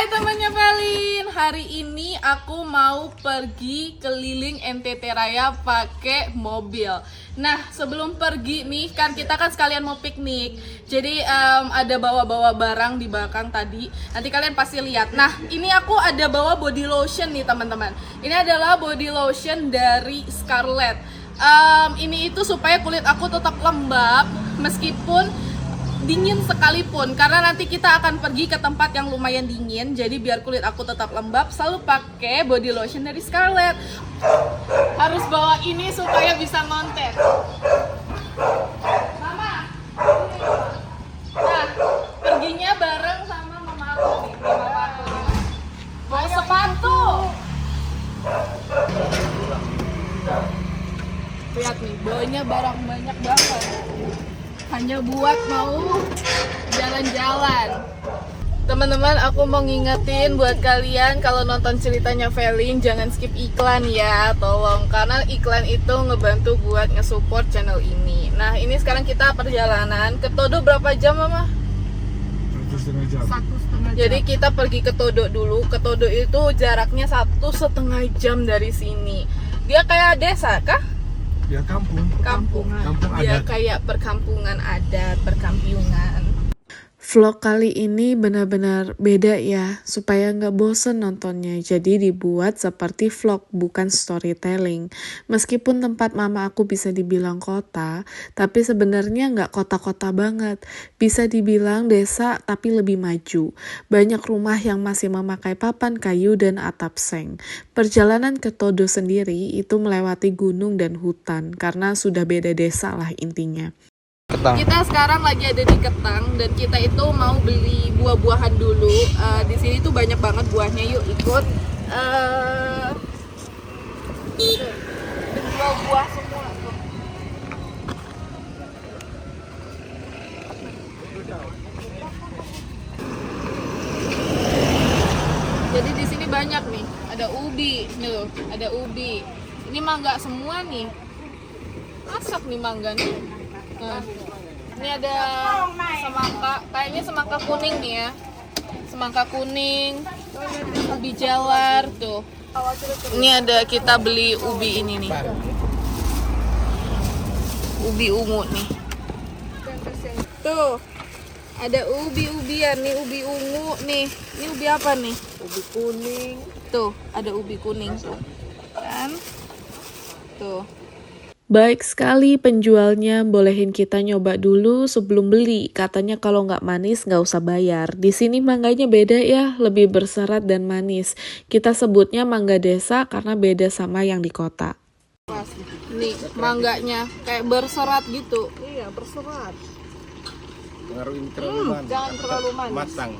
temannya Velin, hari ini aku mau pergi keliling NTT Raya pakai mobil. Nah, sebelum pergi nih, kan kita kan sekalian mau piknik. Jadi ada bawa-bawa barang di belakang tadi. Nanti kalian pasti lihat. Nah, ini aku ada bawa body lotion nih teman-teman. Ini adalah body lotion dari Scarlett. Ini itu supaya kulit aku tetap lembab meskipun dingin sekalipun, karena nanti kita akan pergi ke tempat yang lumayan dingin. Jadi biar kulit aku tetap lembab, selalu pakai body lotion dari Scarlett. Harus bawa ini supaya bisa ngonten. Mama, nah, perginya bareng sama mama aku nih, mama aku. Bawa sepatu. Lihat nih, bawanya barang banyak banget. Hanya buat mau jalan-jalan. Teman-teman, aku mau ngingetin buat kalian kalau nonton ceritanya Velin jangan skip iklan ya, tolong, karena iklan itu ngebantu buat nge-support channel ini. Nah, ini sekarang kita perjalanan ke Todo. Berapa jam, Mama? 1,5 jam. 1,5 jam. Jadi kita pergi ke Todo dulu. Ke Todo itu jaraknya 1,5 jam dari sini. Dia kayak desa kah? Ya kampung Dia adat. kayak perkampungan adat, perkampungan. Vlog kali ini benar-benar beda ya, supaya nggak bosen nontonnya. Jadi dibuat seperti vlog, bukan storytelling. Meskipun tempat mama aku bisa dibilang kota, tapi sebenarnya nggak kota-kota banget. Bisa dibilang desa, tapi lebih maju. Banyak rumah yang masih memakai papan kayu dan atap seng. Perjalanan ke Todo sendiri itu melewati gunung dan hutan, karena sudah beda desa lah intinya. Kita sekarang lagi ada di Ketang dan kita itu mau beli buah-buahan dulu. Di sini tuh banyak banget buahnya, yuk ikut. Buah-buah semua tuh. Jadi di sini banyak nih. Ada ubi, nih loh, ada ubi. Ini mangga semua nih. Masak nih mangga nih. Nah, ini ada semangka, kayaknya semangka kuning nih ya. Semangka kuning, ubi jalar tuh. Ini ada, kita beli ubi ini nih. Ubi ungu nih. Tuh, ada ubi-ubian nih, ubi ungu nih. Ini ubi apa nih? Ubi kuning. Tuh, ada ubi kuning tuh. Kan? Tuh. Baik sekali penjualnya, bolehin kita nyoba dulu sebelum beli. Katanya kalau nggak manis nggak usah bayar. Di sini mangganya beda ya, lebih berserat dan manis. Kita sebutnya mangga desa karena beda sama yang di kota. Nih, mangganya kayak berserat gitu. Iya, berserat. Pengaruhin terlalu manis. Jangan terlalu manis. Matang.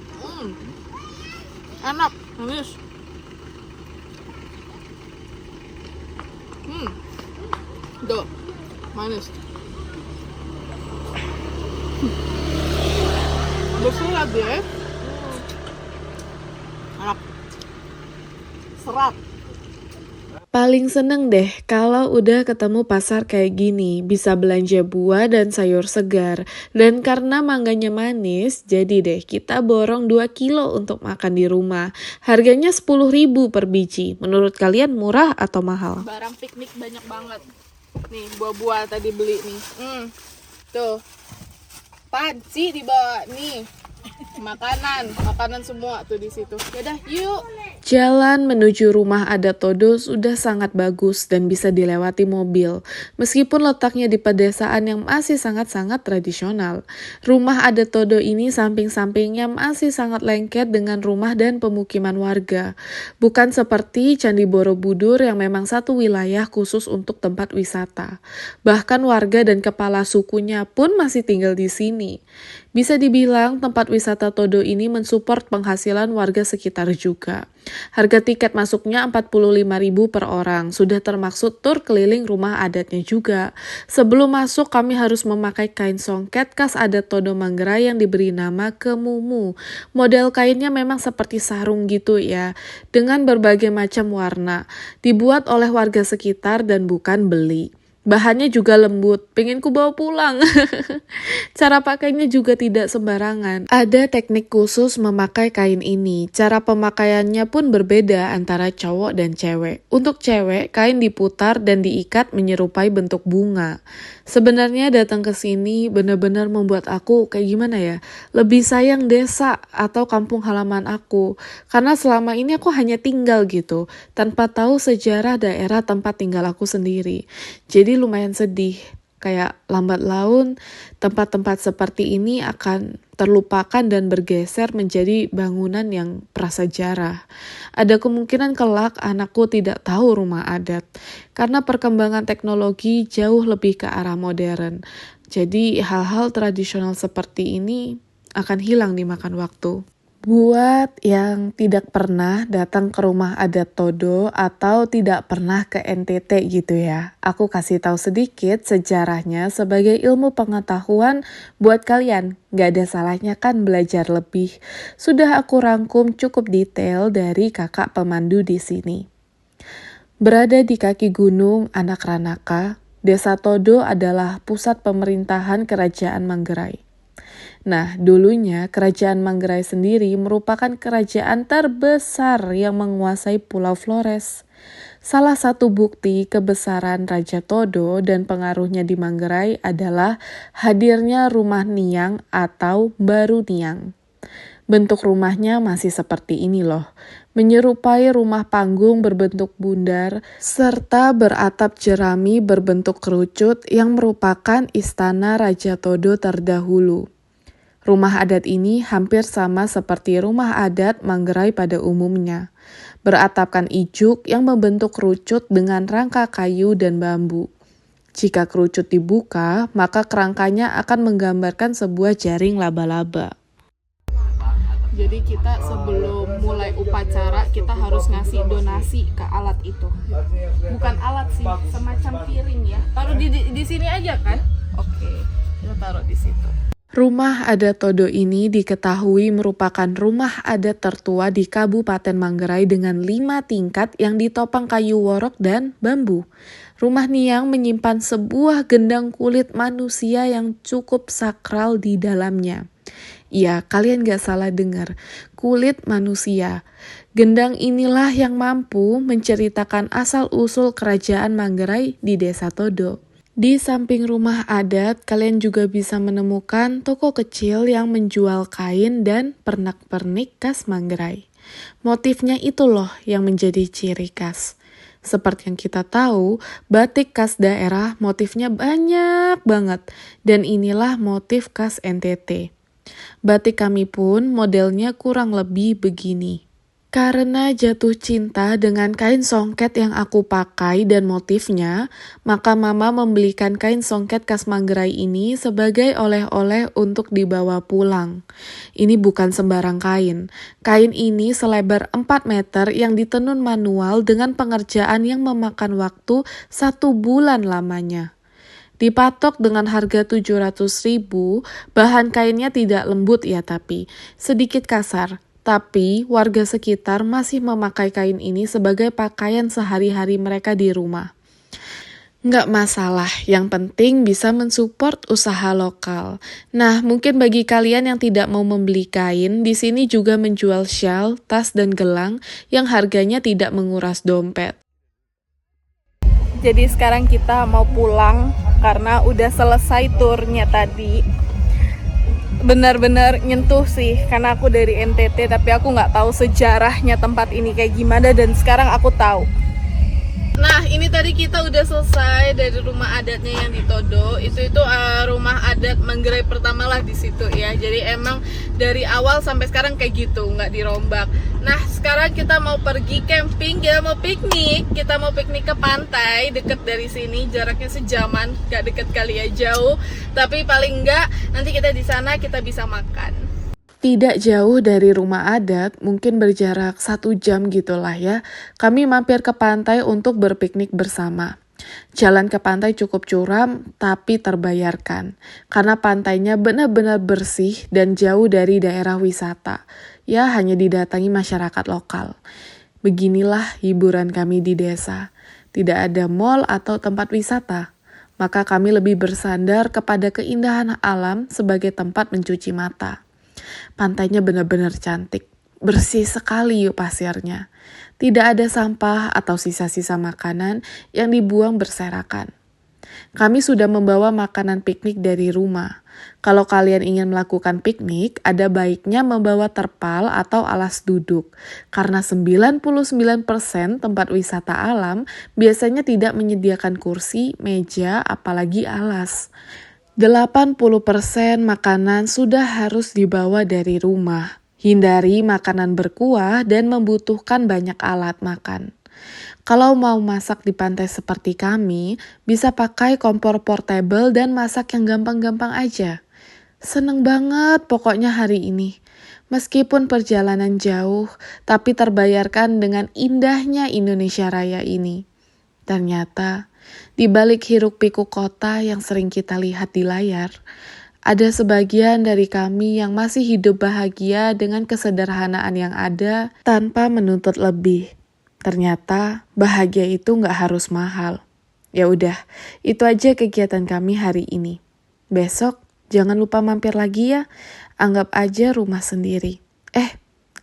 Enak, manis. Tuh, manis. Berserat deh. Enak. Serat. Paling seneng deh kalau udah ketemu pasar kayak gini, bisa belanja buah dan sayur segar. Dan karena mangganya manis, jadi deh kita borong 2 kilo untuk makan di rumah. Harganya 10.000 per biji. Menurut kalian murah atau mahal? Barang piknik banyak banget. Nih, buah-buah tadi beli nih. Tuh. Panci dibawa nih. Makanan semua tuh di situ. Yaudah, yuk. Jalan menuju rumah adat Todo sudah sangat bagus dan bisa dilewati mobil. Meskipun letaknya di pedesaan yang masih sangat-sangat tradisional. Rumah adat Todo ini samping-sampingnya masih sangat lengket dengan rumah dan pemukiman warga. Bukan seperti Candi Borobudur yang memang satu wilayah khusus untuk tempat wisata. Bahkan warga dan kepala sukunya pun masih tinggal di sini. Bisa dibilang tempat wisata Todo ini mensupport penghasilan warga sekitar juga. Harga tiket masuknya 45.000 per orang, sudah termaksud tur keliling rumah adatnya juga. Sebelum masuk kami harus memakai kain songket khas adat Todo Manggarai yang diberi nama kemumu. Model kainnya memang seperti sarung gitu ya, dengan berbagai macam warna. Dibuat oleh warga sekitar dan bukan beli. Bahannya juga lembut, pengen ku bawa pulang. Cara pakainya juga tidak sembarangan. Ada teknik khusus memakai kain ini. Cara pemakaiannya pun berbeda antara cowok dan cewek. Untuk cewek, kain diputar dan diikat menyerupai bentuk bunga. Sebenarnya datang ke sini benar-benar membuat aku kayak gimana ya? Lebih sayang desa atau kampung halaman aku. Karena selama ini aku hanya tinggal gitu, tanpa tahu sejarah daerah tempat tinggal aku sendiri. Jadi lumayan sedih, kayak lambat laun tempat-tempat seperti ini akan terlupakan dan bergeser menjadi bangunan yang prasejarah. Ada kemungkinan kelak anakku tidak tahu rumah adat, karena perkembangan teknologi jauh lebih ke arah modern. Jadi hal-hal tradisional seperti ini akan hilang dimakan waktu. Buat yang tidak pernah datang ke rumah adat Todo atau tidak pernah ke NTT gitu ya, aku kasih tahu sedikit sejarahnya sebagai ilmu pengetahuan buat kalian. Gak ada salahnya kan belajar lebih. Sudah aku rangkum cukup detail dari kakak pemandu di sini. Berada di kaki gunung Anak Ranaka, Desa Todo adalah pusat pemerintahan Kerajaan Manggarai. Nah, dulunya Kerajaan Manggarai sendiri merupakan kerajaan terbesar yang menguasai Pulau Flores. Salah satu bukti kebesaran Raja Todo dan pengaruhnya di Manggarai adalah hadirnya rumah Niang atau Baru Niang. Bentuk rumahnya masih seperti ini loh, menyerupai rumah panggung berbentuk bundar serta beratap jerami berbentuk kerucut yang merupakan istana Raja Todo terdahulu. Rumah adat ini hampir sama seperti rumah adat Manggarai pada umumnya, beratapkan ijuk yang membentuk kerucut dengan rangka kayu dan bambu. Jika kerucut dibuka, maka kerangkanya akan menggambarkan sebuah jaring laba-laba. Jadi kita sebelum mulai upacara kita harus ngasih donasi ke alat itu. Bukan alat sih, semacam piring ya. Taruh di sini aja kan? Oke, kita taruh di situ. Rumah adat Todo ini diketahui merupakan rumah adat tertua di Kabupaten Manggarai dengan 5 tingkat yang ditopang kayu worok dan bambu. Rumah Niang menyimpan sebuah gendang kulit manusia yang cukup sakral di dalamnya. Ya, kalian gak salah dengar, kulit manusia. Gendang inilah yang mampu menceritakan asal-usul kerajaan Manggarai di Desa Todo. Di samping rumah adat, kalian juga bisa menemukan toko kecil yang menjual kain dan pernak-pernik khas Manggarai. Motifnya itu loh yang menjadi ciri khas. Seperti yang kita tahu, batik khas daerah motifnya banyak banget, dan inilah motif khas NTT. Batik kami pun modelnya kurang lebih begini. Karena jatuh cinta dengan kain songket yang aku pakai dan motifnya, maka mama membelikan kain songket khas Manggarai ini sebagai oleh-oleh untuk dibawa pulang. Ini bukan sembarang kain. Kain ini selebar 4 meter yang ditenun manual dengan pengerjaan yang memakan waktu 1 bulan lamanya. Dipatok dengan harga 700.000, bahan kainnya tidak lembut ya tapi sedikit kasar. Tapi warga sekitar masih memakai kain ini sebagai pakaian sehari-hari mereka di rumah. Nggak masalah, yang penting bisa mensupport usaha lokal. Nah, mungkin bagi kalian yang tidak mau membeli kain, di sini juga menjual shawl, tas, dan gelang yang harganya tidak menguras dompet. Jadi sekarang kita mau pulang karena udah selesai turnya tadi. Benar-benar nyentuh sih, karena aku dari NTT tapi aku nggak tahu sejarahnya tempat ini kayak gimana, dan sekarang aku tahu. Nah, ini tadi kita udah selesai dari rumah adatnya yang di Todo. Itu rumah adat Manggarai pertama lah di situ ya. Jadi emang dari awal sampai sekarang kayak gitu, nggak dirombak. Nah, sekarang kita mau pergi camping, kita mau piknik. Kita mau piknik ke pantai deket dari sini, jaraknya sejaman, nggak deket kali ya, jauh. Tapi paling nggak nanti kita di sana kita bisa makan. Tidak jauh dari rumah adat, mungkin berjarak 1 jam gitulah ya, kami mampir ke pantai untuk berpiknik bersama. Jalan ke pantai cukup curam, tapi terbayarkan. Karena pantainya benar-benar bersih dan jauh dari daerah wisata. Ya, hanya didatangi masyarakat lokal. Beginilah hiburan kami di desa. Tidak ada mall atau tempat wisata. maka kami lebih bersandar kepada keindahan alam sebagai tempat mencuci mata. Pantainya benar-benar cantik, bersih sekali yuk pasirnya. Tidak ada sampah atau sisa-sisa makanan yang dibuang berserakan. Kami sudah membawa makanan piknik dari rumah. Kalau kalian ingin melakukan piknik, ada baiknya membawa terpal atau alas duduk. Karena 99% tempat wisata alam biasanya tidak menyediakan kursi, meja, apalagi alas. 80% makanan sudah harus dibawa dari rumah. Hindari makanan berkuah dan membutuhkan banyak alat makan. Kalau mau masak di pantai seperti kami, bisa pakai kompor portable dan masak yang gampang-gampang aja. Seneng banget pokoknya hari ini. Meskipun perjalanan jauh, tapi terbayarkan dengan indahnya Indonesia Raya ini. Ternyata, di balik hiruk-pikuk kota yang sering kita lihat di layar, ada sebagian dari kami yang masih hidup bahagia dengan kesederhanaan yang ada tanpa menuntut lebih. Ternyata bahagia itu nggak harus mahal. Ya udah, itu aja kegiatan kami hari ini. Besok jangan lupa mampir lagi ya. Anggap aja rumah sendiri.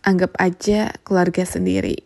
Anggap aja keluarga sendiri.